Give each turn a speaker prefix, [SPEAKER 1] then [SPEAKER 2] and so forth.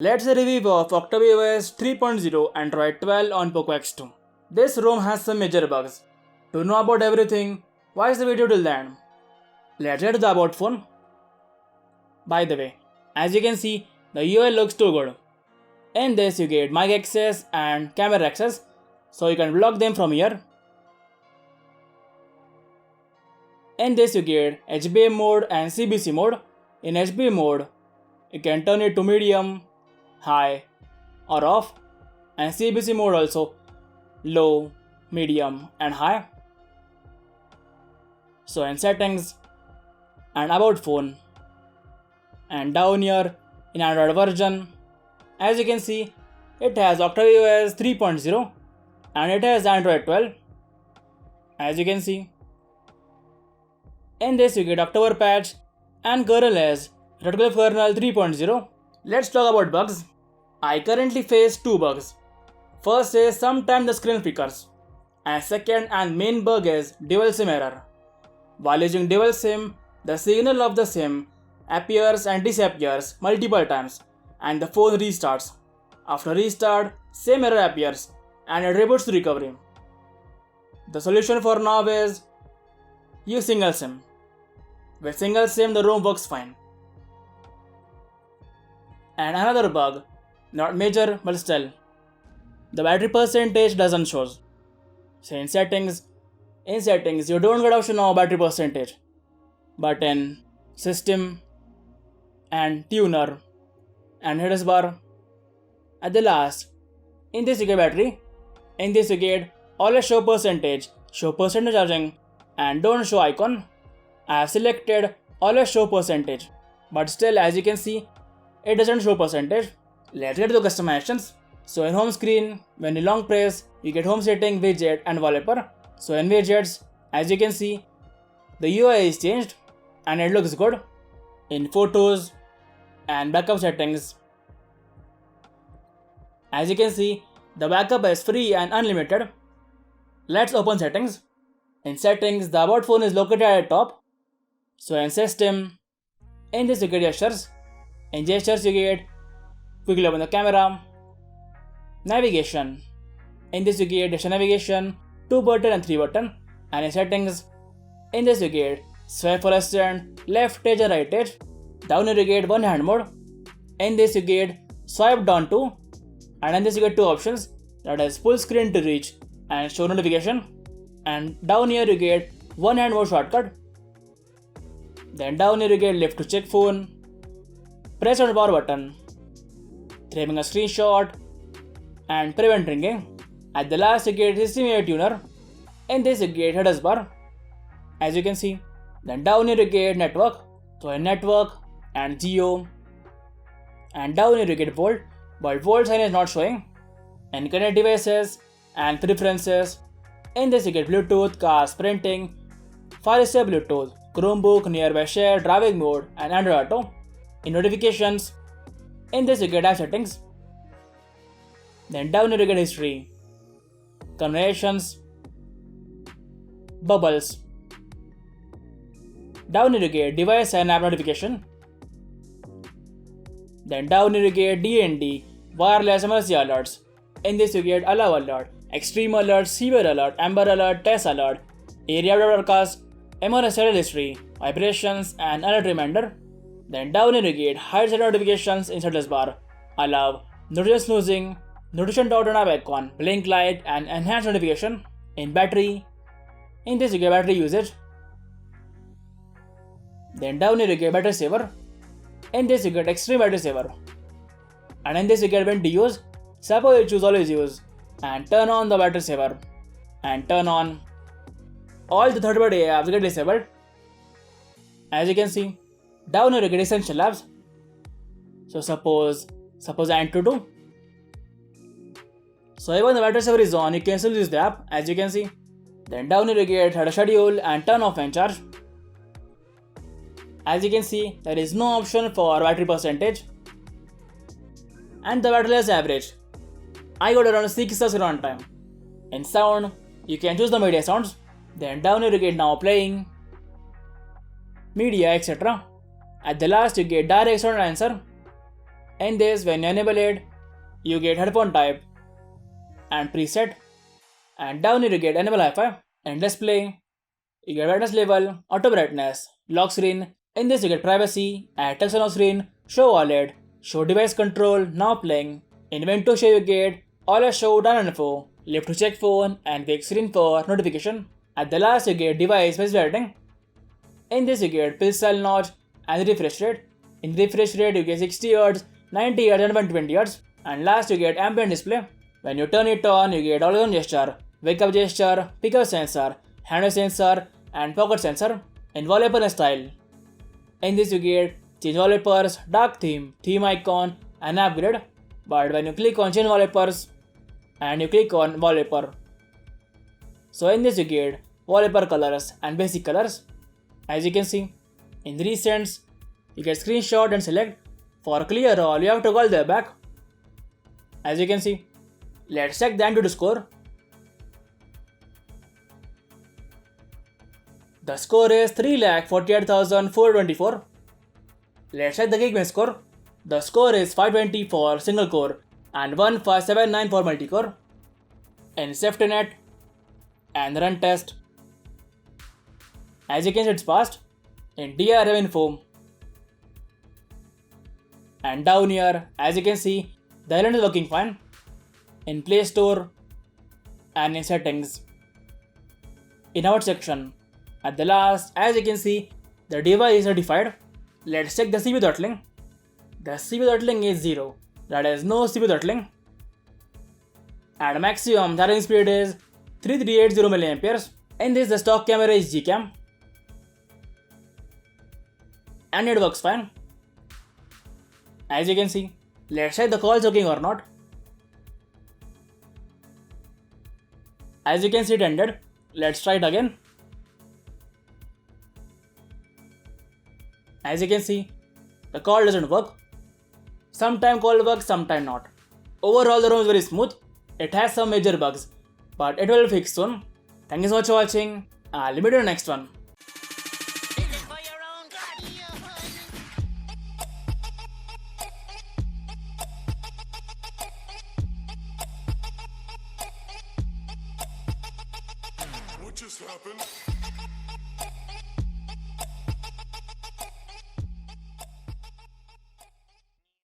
[SPEAKER 1] Let's review of OctaviaOS 3.0 Android 12 on Poco X2. This ROM has some major bugs. To know about everything, watch the video till the end. Let's get to the about phone. By the way, as you can see, the UI looks too good. In this you get mic access and camera access, so you can block them from here. In this you get HBM mode and CBC mode. In HBM mode, you can turn it to medium, high or off, and CBC mode also low, medium and high. So in settings and about phone and down here in Android version, as you can see, it has OctaviaOS 3.0 and it has Android 12. As you can see, in this you get October patch and kernel as Radcliffe kernel 3.0. Let's talk about bugs. I currently face two bugs. First is sometimes the screen flickers, and second and main bug is dual SIM error. While using dual SIM, the signal of the SIM appears and disappears multiple times and the phone restarts. After restart, same error appears and it reboots to recovery. The solution for now is use single SIM. With single SIM the ROM works fine. And another bug, not major but still, the battery percentage doesn't show. So in settings you don't get option of battery percentage, but in system and tuner and headers bar at the last, in this you get battery, in this you get always show percentage charging and don't show icon. I have selected always show percentage, but still as you can see it doesn't show percentage. Let's get to the customizations. So in home screen, when you long press, you get home setting, widget and wallpaper. So in widgets, as you can see, the UI is changed and it looks good. In photos and backup settings, as you can see, the backup is free and unlimited. Let's open settings. In settings, the about phone is located at the top. So in system, in this you get gestures. In gestures you get quickly open the camera. Navigation. In this you get gesture navigation, 2 button and 3 button. And in settings, in this you get swipe for assistant, left edge and right edge. Down here you get one hand mode. In this you get swipe down to. And in this you get two options, that is full screen to reach and show notification. And down here you get one hand mode shortcut. Then down here you get left to check phone. Press on the power button, taking a screenshot and prevent ringing. At the last you get HDMI tuner. In this you get headers bar, as you can see. Then down here you get network, so in network and geo. And down here you get volt, but volt sign is not showing. And connect devices and preferences. In this you get Bluetooth, cars, printing, Fire Step Bluetooth, Chromebook, nearby share, driving mode and Android Auto. In notifications, in this you get app settings. Then down here you get history, conversations, bubbles. Down here you get device and app notification. Then down here you get DND, wireless emergency alerts. In this you get allow alert, extreme alert, severe alert, amber alert, test alert, area broadcast, emergency history, vibrations and alert reminder. Then down here you get hide set notifications in status bar, allow, notification snoozing, notification dot on app icon, blink light and enhanced notification. In battery, in this you get battery usage. Then down here you get battery saver. In this you get extreme battery saver. And in this you get when to use, suppose you choose always use and turn on the battery saver and turn on all the third-party apps get disabled. As you can see, down here you get essential apps. So suppose Antutu. So even the battery saver is on, you can still use the app, as you can see. Then down here you get how to schedule and turn off and charge. As you can see, there is no option for battery percentage. And the battery is average. I got around 6 hours run time. In sound, you can choose the media sounds. Then down here you get now playing, media, etc. At the last you get direct sound answer. In this, when you enable it, you get headphone type and preset, and down here you get enable hi-fi and display. You get brightness level, auto brightness, lock screen. In this you get privacy, add text on screen, show wallet, show device control, now playing. In when to show you get always show down info, left to check phone, and big screen for notification. At the last you get device specific rating. In this you get pixel notch and refresh rate. In refresh rate you get 60 Hz, 90 Hz and 120 Hz. And last you get ambient display. When you turn it on you get always on gesture, wake up gesture, pickup sensor, hand sensor and pocket sensor. In wallpaper style. In this you get change wallpapers, dark theme, theme icon and upgrade. But when you click on change wallpapers and you click on wallpaper, so in this you get wallpaper colors and basic colors. As you can see, in the recents, you get screenshot and select. For clear all, you have to call the back. As you can see, let's check the Antutu score. The score is 3,48,424. Let's check the Geekbench score. The score is 520 for single core and 1579 for multi-core. In safety net and run test, as you can see it's passed. In DRM info and down here, as you can see, the island is working fine. In Play Store and in settings. In our section, at the last, as you can see, the device is certified. Let's check the CPU throttling. The CPU throttling is 0. That is no CPU throttling. And maximum charging speed is 3380 mAh. In this, the stock camera is Gcam. And it works fine. As you can see, let's check the calls working or not. As you can see it ended. Let's try it again. As you can see, the call doesn't work. Sometime call works, sometime not. Overall the ROM is very smooth. It has some major bugs, but it will fix soon. Thank you so much for watching. I'll meet you in the next one.
[SPEAKER 2] What just happened?